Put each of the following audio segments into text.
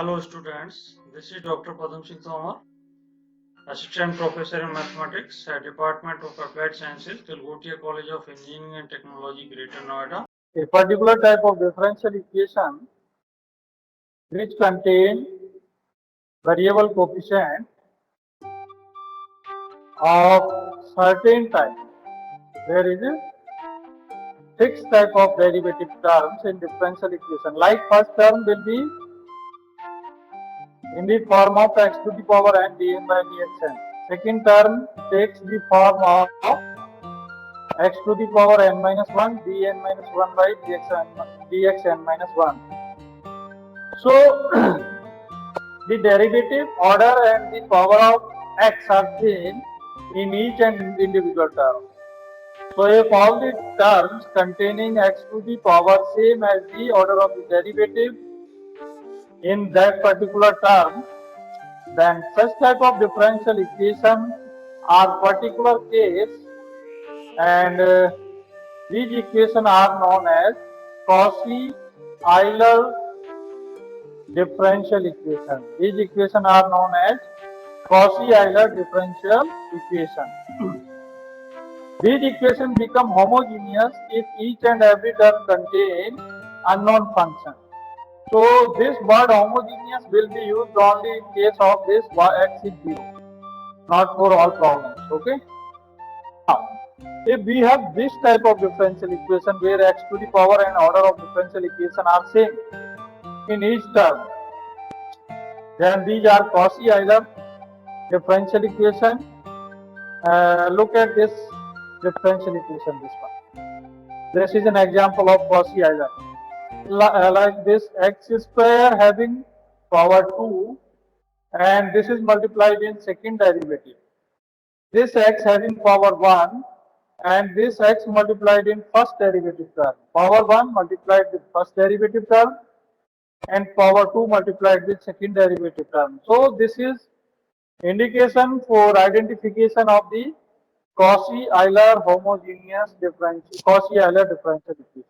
Hello students, this is Dr. Padam Singh Tomar, Assistant Professor in Mathematics at Department of Applied Sciences, Tilgotia College of Engineering and Technology, Greater Noida. A particular type of differential equation which contain variable coefficient of certain type. There is a fixed type of derivative terms in differential equation. Like first term will be in the form of x to the power n dn by dxn. Second term takes the form of x to the power n minus 1 dn minus 1 by dxn minus 1. So the derivative order and the power of x are same in each and individual term. So if all the terms containing x to the power same as the order of the derivative in that particular term, then such type of differential equation are particular case, and these equations are known as Cauchy-Euler differential equation. These equations are known as Cauchy-Euler differential equation. These equations become homogeneous if each and every term contain unknown function. So this word homogeneous will be used only in case of this x is 0, not for all problems. Okay. Now, if we have this type of differential equation where x to the power and order of differential equation are same in each term, then these are Cauchy-Euler differential equation. Look at this differential equation, this one. This is an example of Cauchy-Euler. Like this, x square having power 2, and this is multiplied in second derivative. This x having power 1, and this x multiplied in first derivative term. Power 1 multiplied with first derivative term, and power 2 multiplied with second derivative term. So this is indication for identification of the Cauchy-Euler homogeneous differential, Cauchy-Euler differential equation.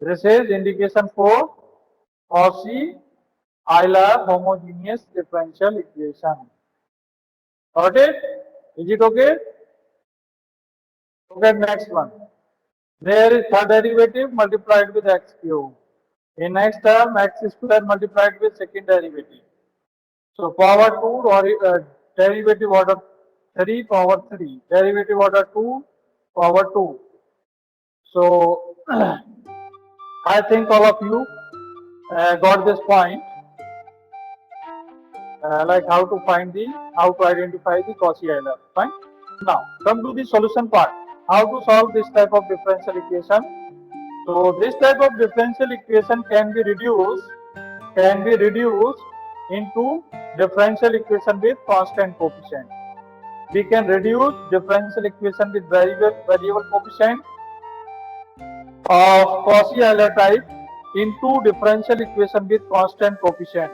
This is indication for Cauchy-Euler homogeneous differential equation. Got it? Is it okay? Look at next one. There is third derivative multiplied with x cube. In next term, x square multiplied with second derivative. So power 2 or derivative order 3 power 3. Derivative order 2 power 2. So I think all of you got this point. Like how to identify the Cauchy-Euler. Fine. Now come to the solution part. How to solve this type of differential equation? So this type of differential equation can be reduced into differential equation with constant coefficient. We can reduce differential equation with variable coefficient of Cauchy-Euler type into differential equation with constant coefficient.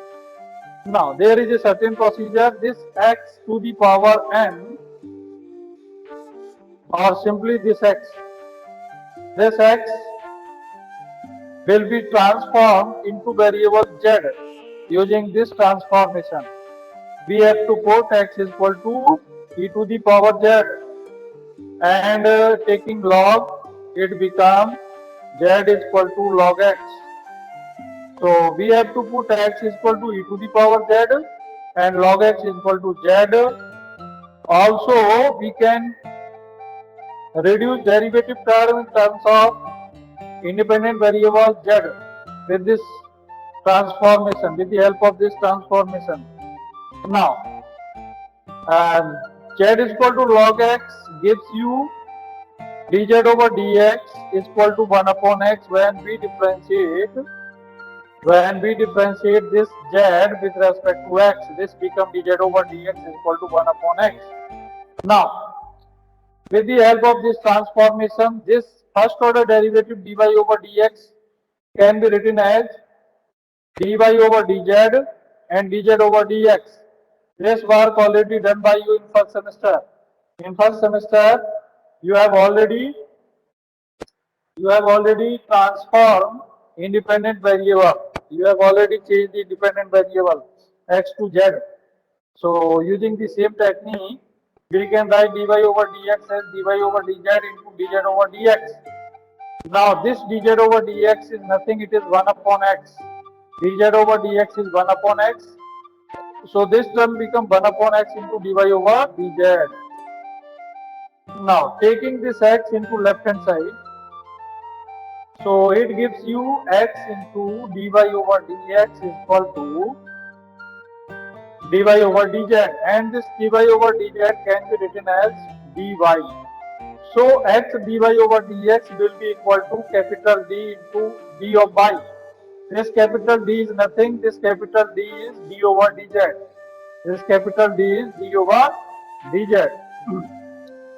Now there is a certain procedure. This x to the power n, or simply this x will be transformed into variable z using this transformation. We have to put x is equal to e to the power z, and taking log, it becomes z is equal to log x. So we have to put x is equal to e to the power z and log x is equal to z. Also we can reduce derivative term in terms of independent variable z with this transformation, with the help of this transformation. Now z is equal to log x gives you dz over dx is equal to 1 upon x when we differentiate this z with respect to x. This becomes dz over dx is equal to 1 upon x. Now with the help of this transformation, this first order derivative dy over dx can be written as dy over dz and dz over dx. This work already done by you in first semester. In first semester, you have already transformed independent variable. You have already changed the dependent variable x to z. So using the same technique, we can write dy over dx as dy over dz into dz over dx. Now this dz over dx is nothing, it is 1 upon x. dz over dx is 1 upon x. So this term become 1 upon x into dy over dz. Now taking this x into left hand side, so it gives you x into dy over dx is equal to dy over dz, and this dy over dz can be written as dy. So x dy over dx will be equal to capital D into d of y. This capital D is nothing, this capital D is d over dz. This capital D is d over dz.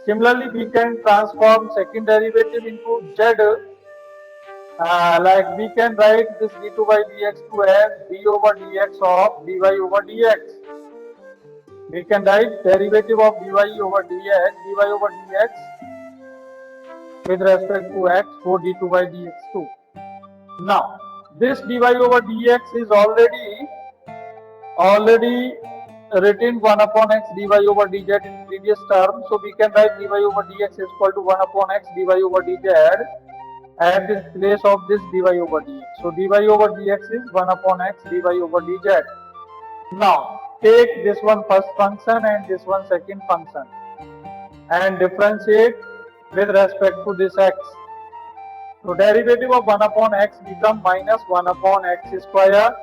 Similarly, we can transform second derivative into z. Like we can write this d2 by dx2 as d over dx of dy over dx. We can write derivative of dy over dx with respect to x for d2 by dx2. Now, this dy over dx is already written 1 upon x dy over dz in previous term. So we can write dy over dx is equal to 1 upon x dy over dz at the place of this dy over dx. So dy over dx is 1 upon x dy over dz. Now take this one first function and this one second function and differentiate with respect to this x. So derivative of 1 upon x become minus 1 upon x square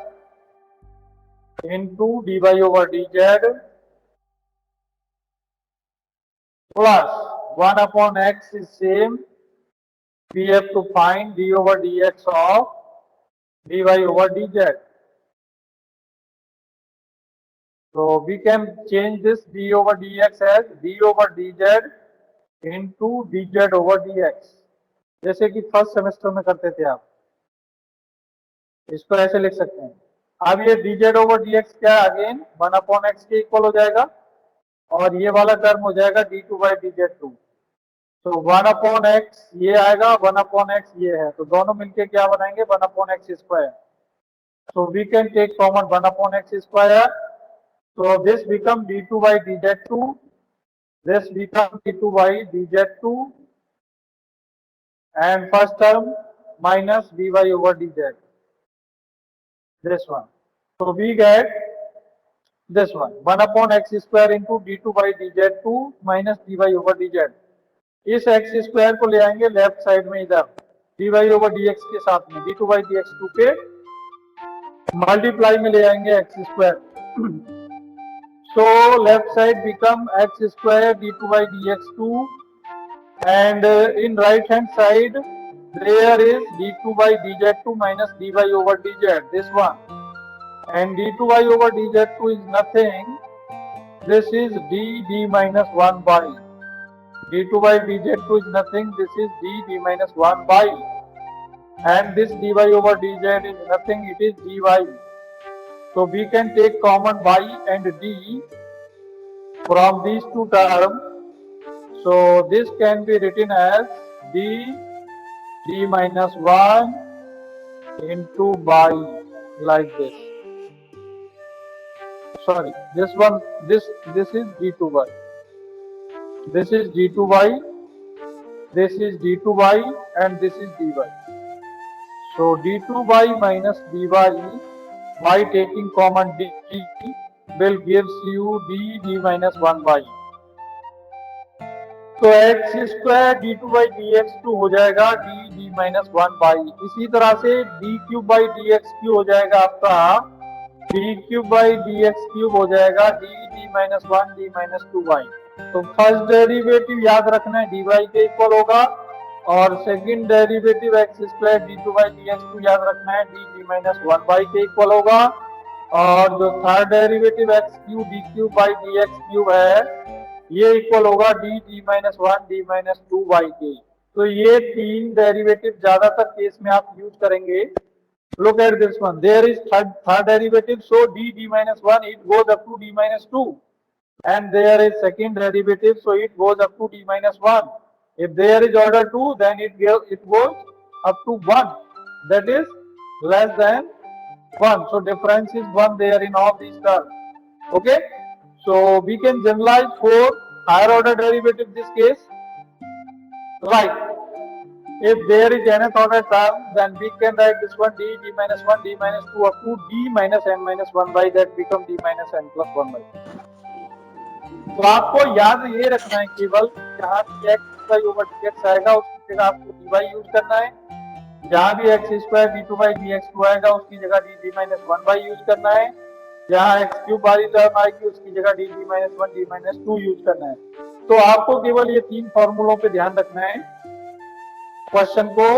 into dy over dz plus 1 upon x is same. We have to find d over dx of dy over dz. So we can change this d over dx as d over dz into dz over dx. जैसे कि first semester में करते थे आप, इसको ऐसे लिख सकते हैं. अब ये dz over dx क्या अगेन 1 upon x के इक्वल हो जाएगा और ये वाला टर्म हो जाएगा d2 by dz2. तो 1 अपॉन x ये आएगा, 1 अपॉन x ये है, तो दोनों मिलके क्या बनाएंगे 1 upon x square. So we can take common 1 upon x square. So this become d2 by dz2. This become d2 by dz2, and first term minus dy over dz. This one. So we get this one 1 upon x square into d2 by dz2 minus dy over dz. इस x square को ले आएंगे left side में इधर dy over dx के साथ में d2 by dx2 के मल्टीप्लाई में ले आएंगे x square. So left side become x square d2 by dx2, and in right hand side there is d2 by dz2 minus dy over dz, this one, and d2 by over dz2 is nothing, this is d minus 1 by d2 by dz2 is nothing, this is d minus 1 by, and this dy over dz is nothing, it is dy. So we can take common y and d from these two terms. So this can be written as d minus 1 into y, like this. Sorry, this one, this is d2y. This is d2y, this is d2y, and this is dy. So d2y minus dy by taking common d will gives you d minus 1 by. तो x square d2 by dx2 हो जाएगा d minus 1 by. इसी तरह से d cube by dx cube हो जाएगा आपका d cube by dx cube हो जाएगा d minus 1 d minus 2 by. तो फर्स्ट डेरिवेटिव याद रखना है dy के इक्वल होगा और second derivative x square d2 by dx2 याद रखना है d minus 1 by के इक्वल होगा, और जो third derivative x cube d cube by dx cube है ये इक्वल होगा d minus 1 d minus 2 y के. तो ये तीन डेरिवेटिव ज्यादातर केस में आप यूज करेंगे. Look at this one. There is third derivative, so d minus 1 it goes up to d minus 2, and there is second derivative, so it goes up to d minus 1. If there is order 2, then it goes up to 1, that is less than 1. So difference is 1 there in all these terms. Okay. So we can generalize for higher order derivative in this case. Right. If there is nth order term, then we can write this one d minus 1, d minus 2 up to d minus n minus 1 by that become d minus n plus 1 by. तो आपको याद ये रखना है केवल जहाँ भी x Y over dx आएगा उसकी जगह आपको dy यूज करना है, जहाँ भी x square d2 by dx2 आएगा उसकी जगह d minus 1 बाई यूज करना है, जहाँ x क्यूब वाली टर्म आएगी उसकी जगह d minus 1 d minus 2 use करना है। तो आपको केवल ये तीन फॉर्मूलों पे ध्यान रखना है क्वेश्चन को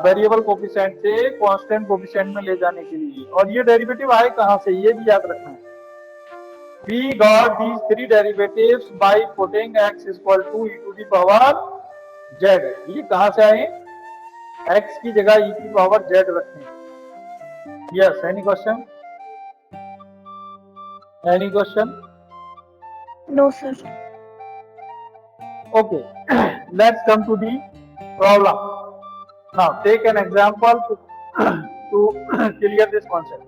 वेरिएबल कोफिशिएंट से कांस्टेंट कोफिशिएंट में ले जाने के लिए। और ये डेरिवेटिव आए कहाँ से ये भी याद रखना है। We got these three derivatives by putting x equal to e to the power z। ये कहाँ से आए? x की जगह e की पावर z रखने। Yes, any question? Any question? No, sir. Okay, let's come to the problem. Now take an example to clear this concept.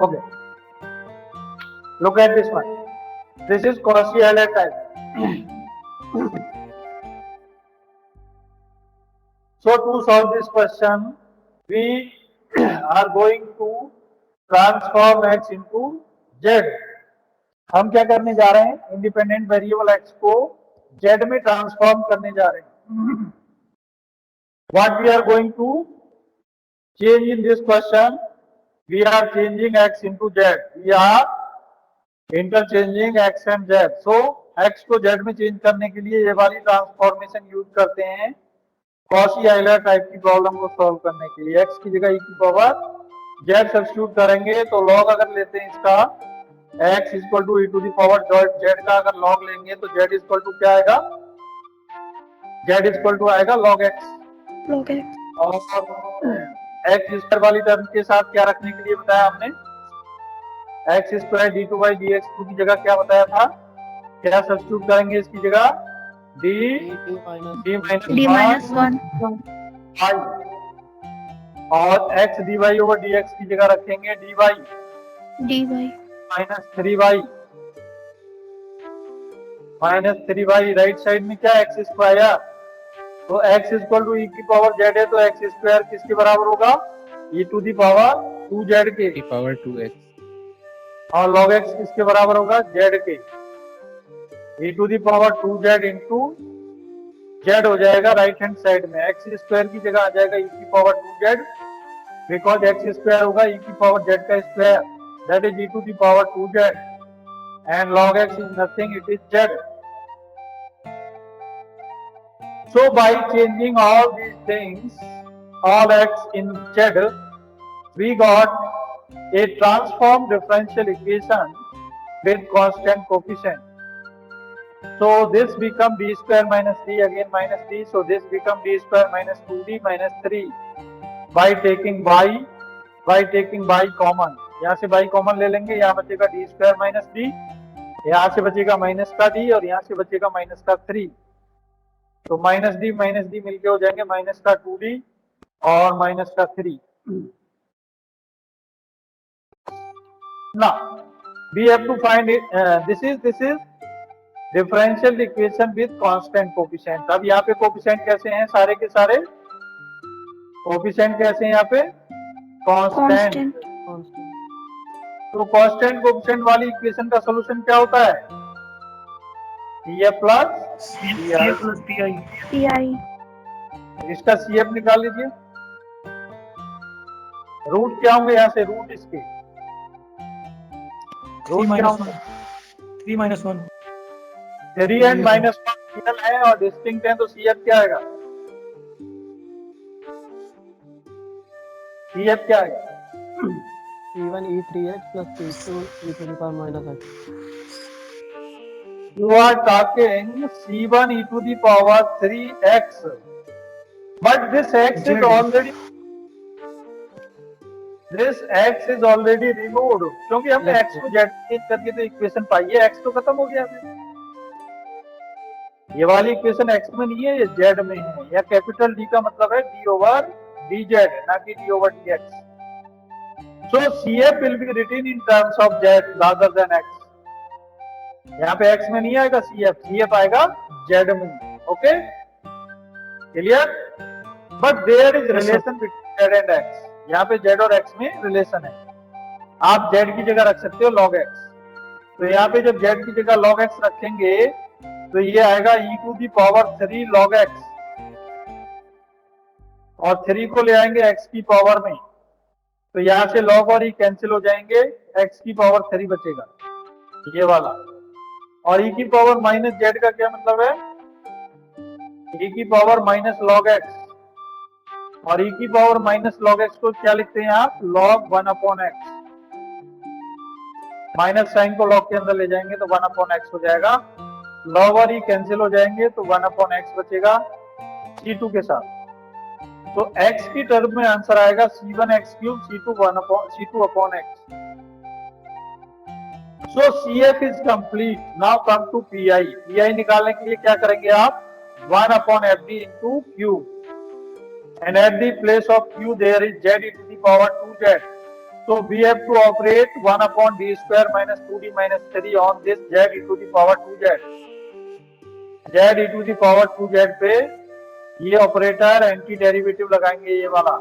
Okay, look at this one. This is Cauchy-Euler type. So to solve this question, we are going to transform x into z. हम क्या करने जा रहे हैं? Independent variable x को z में transform करने जा रहे हैं। What we are going to change in this question? We are changing x into z. We are interchanging x and z. So x को z में चेंज करने के लिए ये वाली ट्रांसफॉर्मेशन यूज करते हैं कॉशी-आइलर टाइप की प्रॉब्लम को सॉल्व करने के लिए। x की जगह e की पावर z सब्स्टिट्यूट करेंगे तो log अगर लेते हैं इसका x equal to e to the power z का अगर log लेंगे तो z इक्वल टू क्या आएगा? z इक्वल टू आएगा log x। Log x. और x स्क्वायर वाली टर्म के साथ क्या रखने के लिए बताया हमने? x square d2 by dx2 की जगह क्या बताया था? क्या सब्स्टिट्यूट करेंगे इसकी जगह? d minus 1 i और x dy ओवर dx की जगह रखेंगे dy minus 3y right side में क्या x स्क्वायर, तो x इक्वल टू e की पावर z है तो x स्क्वायर किसके बराबर होगा? e to the power 2z के पावर 2x और log x किसके बराबर होगा? z के e to the power 2z into z हो जाएगा राइट हैंड साइड में। x स्क्वायर की जगह आ जाएगा e की power 2z because x square होगा e की पावर z का स्क्वायर that is e to the power 2z and log x is nothing, it is z. So by changing all these things, all x in z, we got a transformed differential equation with constant coefficient. So this become d square minus d again minus d. So this become d square minus 2d minus 3 by taking y common. यहाँ से y common ले लेंगे, यहाँ बचेगा d square minus d, यहाँ से बचेगा minus का d और यहाँ से बचेगा माइनस का 3। तो माइनस डी मिलके हो जाएंगे माइनस का 2d और माइनस का 3। Now we have to find it. This is differential equation with constant coefficient. अब यहाँ पे कोफिशिएंट कैसे हैं? सारे के सारे कोफिशिएंट कैसे हैं यहाँ पे? कांस्टेंट। तो कांस्टेंट कोफिशिएंट वाली इक्वेशन का सॉल्यूशन क्या होता है? CF plus PI। इसका CF निकाल लीजिए। रूट क्या होंगे यहाँ से? रूट इसके रूट क्या होंगे? 3 minus 1 3 एंड माइनस 1 रियल है और डिस्टिंक्ट है तो CF क्या आएगा? CF क्या आएगा? C1 E3x plus C2 e to the power minus x. You are talking C1 e to the power 3x, but this x is already this x is already removed, क्योंकि हमने Yes, x को z change करके तो equation पाई है, x तो खत्म हो गया फिर। ये वाली इक्वेशन x में नहीं है, ये z में है। या कैपिटल D का मतलब है d ओवर dz, ना कि d over dx। So CF will be written in terms of z rather than x. यहाँ पे x में नहीं आएगा CF आएगा z में। Okay, clear? But there is relation between z and x। यहाँ पे z और x में रिलेशन है। आप z की जगह रख सकते हो log x। तो यहाँ पे जब z की जगह log x रखेंगे तो ये आएगा e to the power 3 log x, और 3 को ले आएंगे x की पावर में, तो यहाँ से log और e कैंसिल हो जाएंगे, x की पावर 3 बचेगा, ये वाला। और e की पावर माइनस z का क्या मतलब है? e की पावर माइनस log x, और e की पावर माइनस log x को क्या लिखते हैं आप? log 1/x। माइनस साइन को log के अंदर ले जाएंगे तो 1/x हो जाएगा। log और e कैंसिल हो जाएंगे तो 1/x बचेगा c2 के साथ। तो x की टर्म में आंसर आएगा c1x³ c2/x। So CF is complete. Now come to PI. PI निकालने के लिए क्या करेंगे आप? 1/FD into Q. And at the place of Q there is Z into the power 2Z. So we have to operate 1/d square minus 2d minus 3 on this Z into the power 2Z. Z into the power 2Z पे ये operator anti derivative लगाएंगे, ये वाला।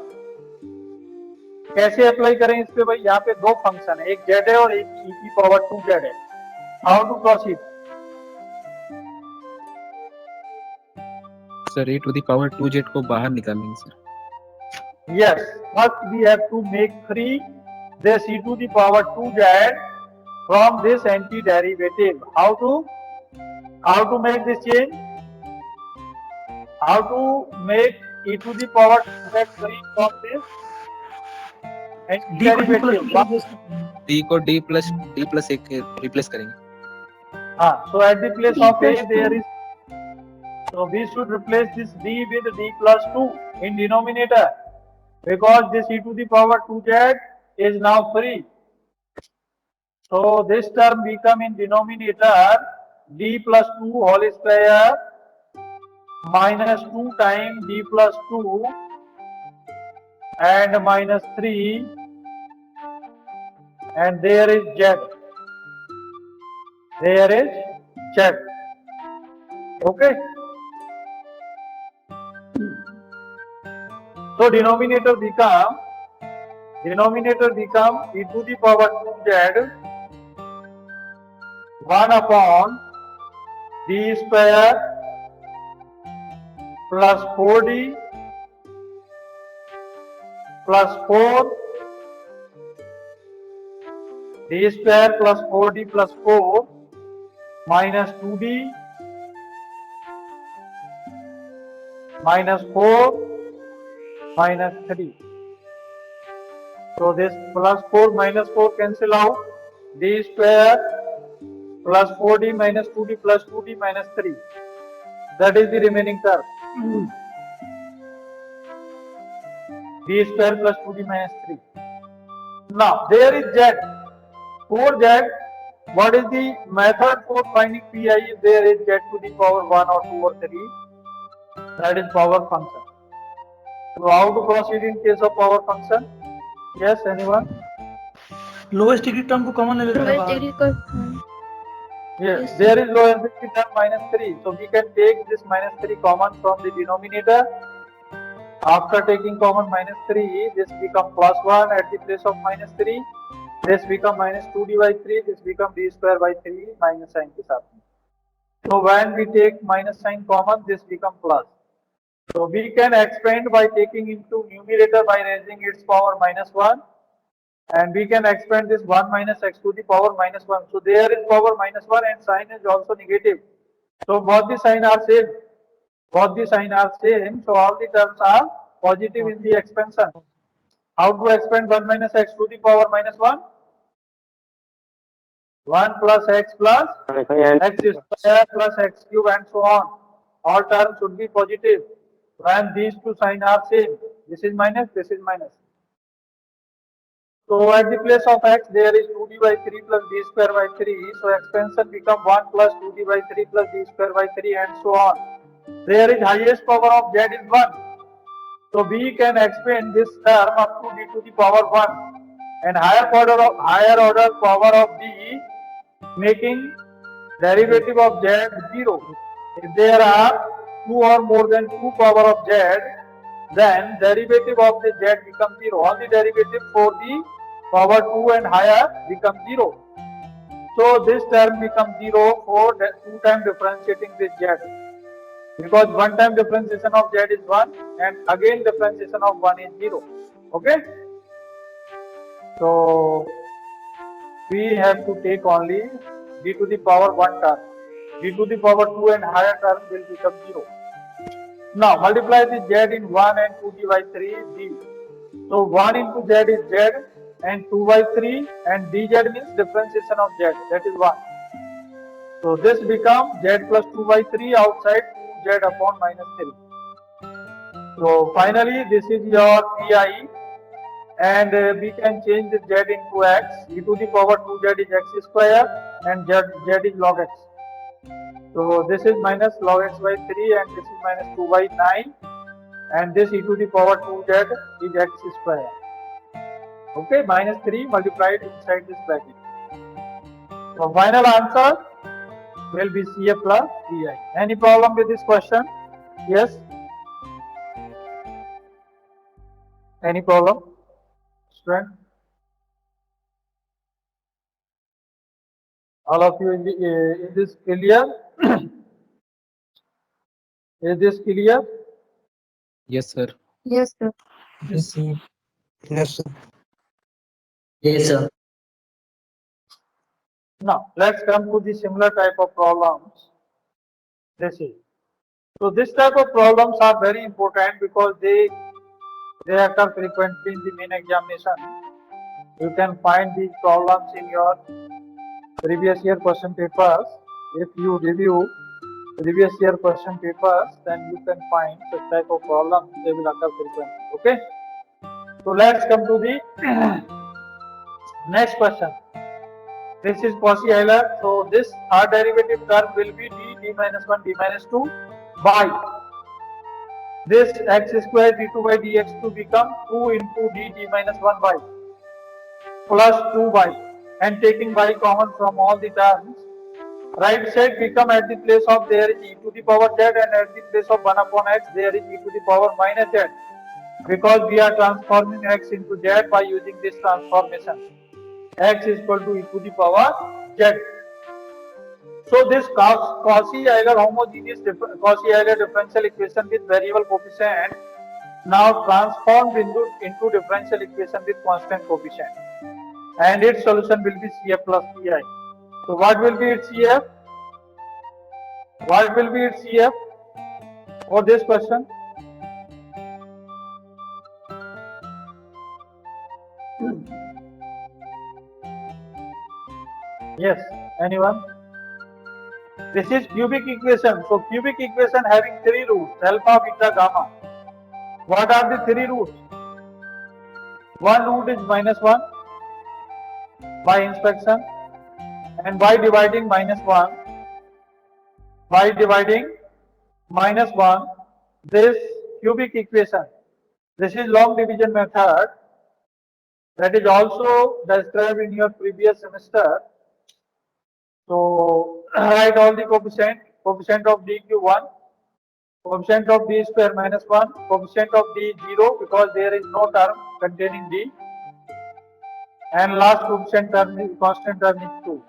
कैसे apply करें इस पे भाई? यहाँ पे दो फंक्शन है, एक z है और एक e की पावर 2z है। How to proceed? Sir e to the power 2z को बाहर निकालेंगे sir. Yes, first we have to make free this e to the power 2z from this anti-derivative. How to make this change? How to make e to the power 2z free from this anti-derivative? d को d plus 1 replace करेंगे। हाँ, so at the place of a there is, so we should replace this d with d plus 2 in denominator, because this e to the power 2z is now free. So this term become in denominator d plus 2 whole square minus 2 times d plus 2 and minus 3, and there is z. There is z. Okay. So denominator become e to the power 2z 1/d square plus 4d plus 4 d square plus 4d plus 4 minus 2d minus 4 minus 3. So this plus 4 minus 4 cancel out, d square plus 4d minus 2d plus 2d minus 3. That is the remaining term. d square plus 2d minus 3. Now there is z. For z, what is the method for finding pi if there is z to the power 1 or 2 or 3? That is power function. So how to proceed in case of power function? Yes, anyone? Lowest degree term को common ले लेते हैं Lowest बाहर। degree को Yes, Yes. there is lowest degree term minus 3. So we can take this minus 3 common from the denominator. After taking common minus 3, this become plus 1 at the place of minus 3. This become minus 2d by 3. This become d square by 3 minus sign के साथ में. So when we take minus sign common, this become plus. So we can expand by taking into numerator by raising its power minus 1, and we can expand this 1 minus x to the power minus 1. So there is power minus 1 and sign is also negative. So both the sign are same. So all the terms are positive in the expansion. How to expand 1 minus x to the power minus 1? 1 plus x plus x square plus x cube and so on. All terms should be positive. When these two signs are same, this is minus, this is minus. So at the place of x there is 2d by 3 plus d square by 3. So expansion become 1 plus 2d by 3 plus d square by 3 and so on. There is highest power of z is 1. So we can expand this term up to d to the power 1 and higher order power of d making derivative of z 0. If there are 2 or more than 2 power of z, then derivative of the z becomes 0. Only derivative for the power 2 and higher becomes 0. So this term becomes 0 for the 2 time differentiating with z. Because 1 time differentiation of z is 1 and again differentiation of 1 is 0. Okay? So we have to take only d to the power 1 term. D to the power 2 and higher term will become 0. Now multiply the z in 1 and 2d by 3 d. So 1 into z is z and 2 by 3 and dz means differentiation of z, that is 1. So this becomes z plus 2 by 3 outside 2z upon minus 3. So finally this is your pi and we can change the z into x. E to the power 2z is x square and z is log x. So this is minus log x by 3 and this is minus 2 by 9 and this e to the power 2z is x square. Okay, minus 3 multiplied inside this bracket. So final answer will be CA plus PI. Any problem with this question? Yes? Any problem? Student? All of you is this clear? Is this clear? Yes, sir. Yes, sir. Yes, sir. Yes, sir. Yes, sir. Now let's come to the similar type of problems. This is. So this type of problems are very important because they occur frequently in the main examination. You can find these problems in your previous year question papers. If you review previous year question papers, then you can find such type of problems. They will occur frequently. Okay. So let's come to the next question. This is Cauchy-Euler. So this third derivative term will be d minus 1 d minus 2 by this x square d2 by dx2 become 2 into d minus 1 by plus 2 by and taking y common from all the terms. Right side become at the place of there is e to the power z and at the place of 1 upon x there is e to the power minus z because we are transforming x into z by using this transformation. X is equal to e to the power z. So this Cauchy-Euler Cauchy-Euler differential equation with variable coefficient now transformed into differential equation with constant coefficient, and its solution will be CF plus PI. So what will be its CF? What will be its CF for this question? Yes, anyone? This is cubic equation. So cubic equation having 3 roots, alpha, beta, gamma. What are the 3 roots? One root is minus 1 by inspection and by dividing minus 1. By dividing minus 1, this cubic equation. This is long division method that is also described in your previous semester. So write all the coefficient of dq 1, coefficient of d square minus 1, coefficient of d 0 because there is no term containing d, and last coefficient term is constant term is 2.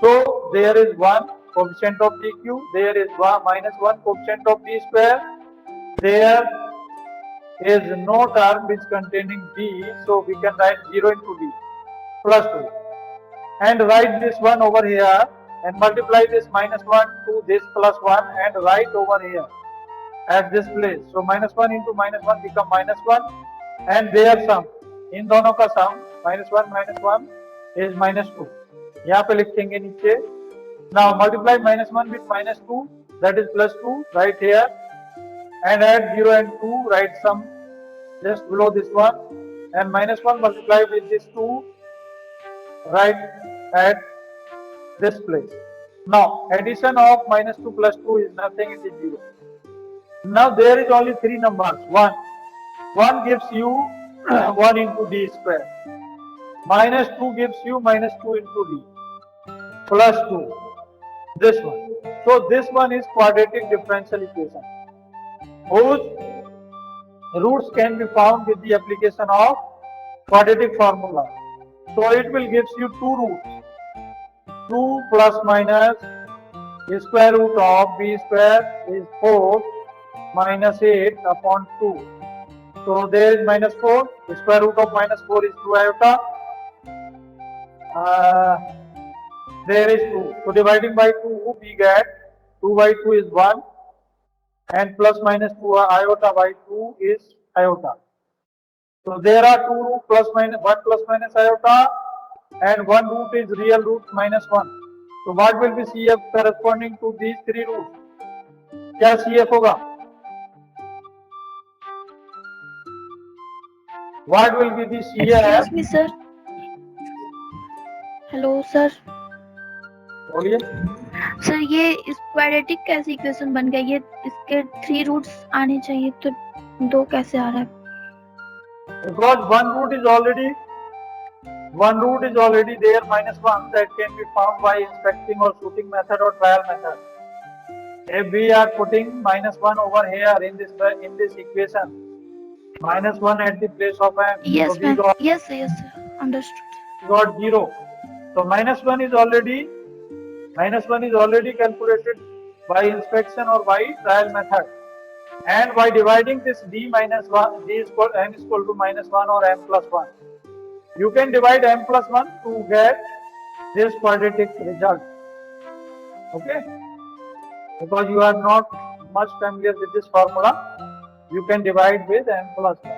So there is 1 coefficient of dq, there is minus 1 coefficient of d square, there is no term which containing d, so we can write 0 into d plus 2. And write this one over here and multiply this minus 1 to this plus 1 and write over here at this place. So minus 1 into minus 1 become minus 1 and their sum. इन दोनों का sum minus 1 is minus 2. यहाँ पे लिखेंगे नीचे. Now multiply minus 1 with minus 2, that is plus 2, right here, and add 0 and 2, write sum just below this one. and minus 1 multiplied with this 2 right at this place. Now addition of minus 2 plus 2 is nothing, it is 0. Now there is only 3 numbers. 1 gives you 1 into d square. Minus 2 gives you minus 2 into d plus 2. This one. So this one is quadratic differential equation, whose roots can be found with the application of quadratic formula. So it will gives you 2 roots. 2 plus minus square root of b square is 4 minus 8 upon 2. So there is minus 4. Square root of minus 4 is 2 iota. There is 2. So dividing by 2 we get 2 by 2 is 1 and plus minus 2 iota by 2 is iota. So there are 2 root plus minus 1 plus minus iota and 1 root is real root minus 1. So what will be CF corresponding to these 3 roots? क्या CF होगा? What will be the CF? Excuse me, sir. Hello, sir. बोलिए. Sir ये quadratic कैसे equation बन गया? ये इसके 3 roots आने चाहिए तो 2 कैसे आ रहा है? Because one root is already there, minus 1, that can be found by inspecting or shooting method or trial method. If we are putting minus 1 over here in this equation, minus 1 at the place of m, Yes, so we ma'am. got Yes, sir. Understood. 0. So minus 1 is already calculated by inspection or by trial method. And by dividing this d minus 1, d is equal, m is equal to minus 1 or m plus 1. You can divide m plus 1 to get this quadratic result. Okay? Because you are not much familiar with this formula, you can divide with m plus 1.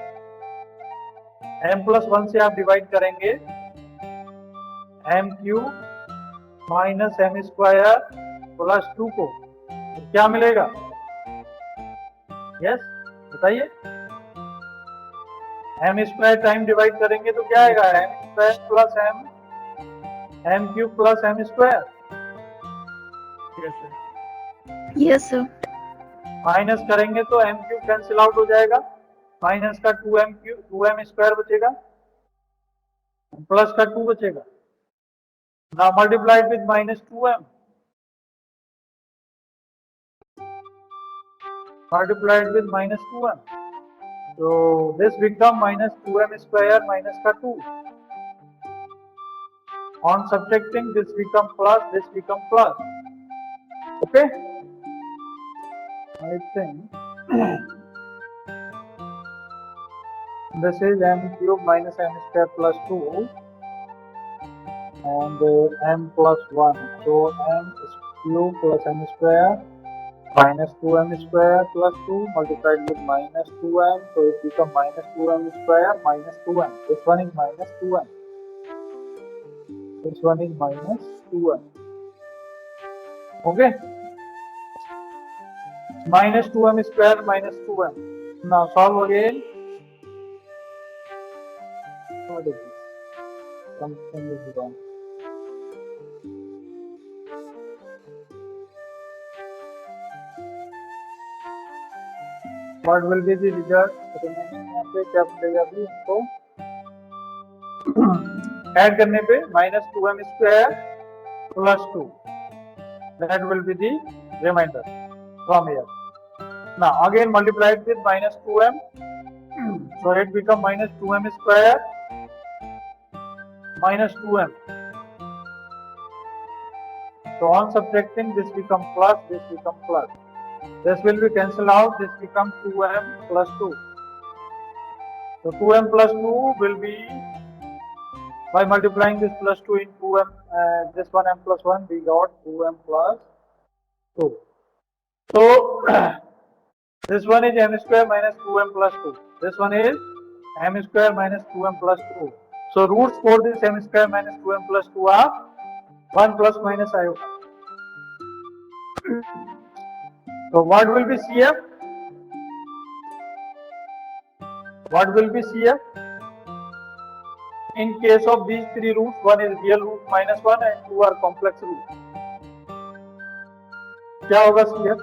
m plus 1 से आप divide करेंगे m cube minus m square plus 2 को, तो क्या मिलेगा? Yes, बताइए. m square time divide करेंगे तो क्या आएगा? m square plus m cube plus m square. Yes, sir. Minus करेंगे तो m क्यूब कैंसिल आउट हो जाएगा, माइनस का 2m स्क्वायर बचेगा, प्लस का 2 बचेगा. Now multiplied with minus 2m, multiplied with minus 2m. So this become minus 2m square minus ka 2. On subtracting, this become plus, this become plus. Okay? I think this is m cube minus m square plus 2 and m plus 1. So m cube plus m square minus 2m square plus 2 multiplied with minus 2m, so it becomes minus 2m square minus 2m. This one is minus 2m. This one is minus 2m. Okay? Minus 2m square minus 2m. Now solve again. What is this? Something is wrong. What will be the result? Remaining यहाँ पे क्या मिलेगा अभी हमको? Add करने पे minus 2m square plus 2. That will be the remainder from here. Now again multiplied with minus 2m. So it become minus 2m square minus 2m. So on subtracting, this become plus, this become plus. This will be cancelled out, this becomes 2m plus 2. So 2m plus 2 will be, by multiplying this plus 2 in 2m, this one m plus 1, we got 2m plus 2. So this one is m square minus 2m plus 2. This one is m square minus 2m plus 2. So roots for this m square minus 2m plus 2 are 1 plus minus iota. So what will be CF? What will be CF? in case of these three roots, one is real root minus 1 and 2 are complex root. क्या होगा CF?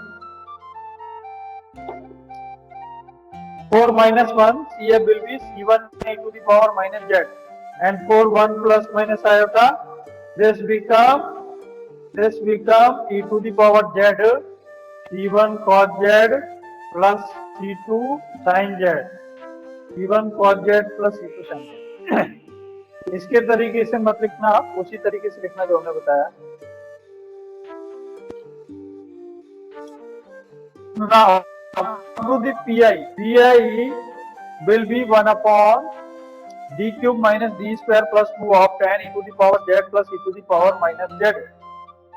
4 minus 1 CF will be C1 e to the power minus Z, and 4 1 plus minus iota, this become e to the power Z, C1 cos Z plus C2 sin Z, C1 cos Z plus C2 sin Z. इसके तरीके से मत लिखना, आप उसी तरीके से लिखना जो हमने बताया. Now, to the pi will be 1 upon d cube minus d square plus 2 of tan e to the power z plus e to the power minus z.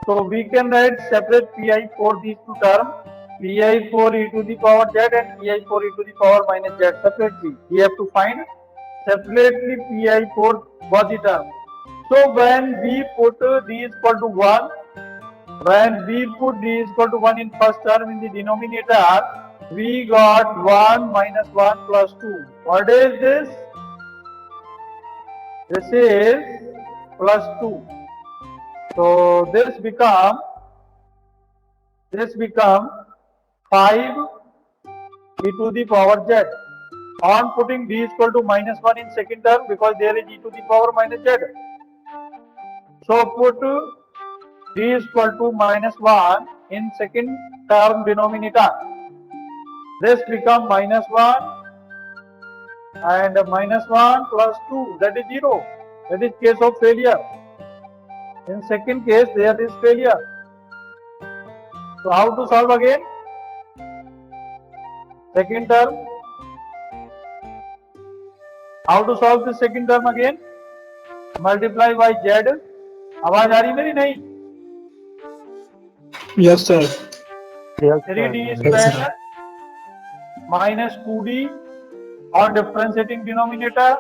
So we can write separate pi for these two terms, pi for e to the power z and pi for e to the power minus z separately. We have to find separately pi for both the terms. So when we put d is equal to 1, when we put d is equal to 1 in first term in the denominator, we got 1 minus 1 plus 2. What is this? This is plus 2. So this become 5 e to the power z. On putting d is equal to minus 1 in second term, because there is e to the power minus z. So put d is equal to minus 1 in second term denominator. This become minus 1 and minus 1 plus 2, that is 0. That is case of failure. In second case there is failure. So how to solve again? Second term. How to solve the second term again? Multiply by z. आवाज आ रही मेरी? नहीं. Yes, sir. 3d square minus 2d on differentiating denominator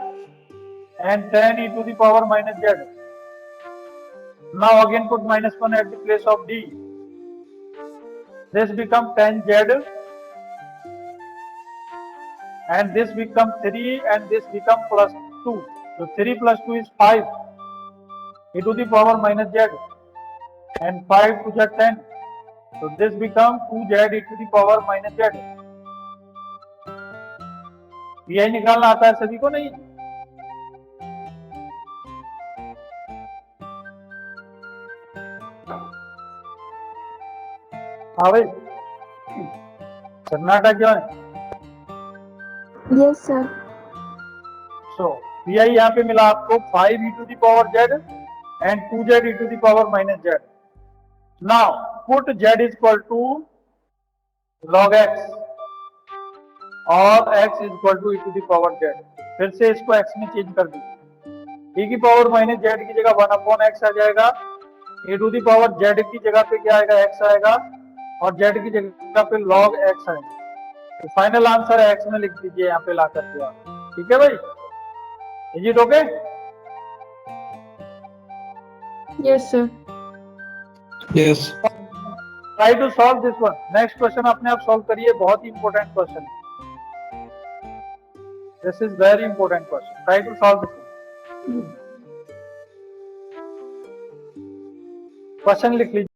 and tan e to the power minus z. Now again put minus 1 at the place of d. This become tan z and this become 3 and this become plus 2. So 3 plus 2 is 5 e to the power minus z and 5 to the 10. So this become 2z e to the power minus z. pi निकालना आता है सभी को? नहीं. हाँ भाई, सन्नाटा क्यों है? Yes, sir. So pi यहाँ पे मिला आपको 5 e to the power z and 2z e to the power minus z. Now put z is equal to log x और x is equal to e to the power z. फिर से इसको x में change कर दीजिए. e की power minus z की जगह 1 अपॉन x आ जाएगा. e to the power z की जगह पे क्या आएगा? x आएगा और z की जगह पे log x आएगा. तो फाइनल आंसर x में लिख दीजिए यहाँ पे ला करके आप. ठीक है भाई? Is it okay? Yes, sir. Yes. Try to solve this one. Next question अपने आप सॉल्व करिए. बहुत ही important question. This is very important question. Try to solve this one. Question लिख लीजिए.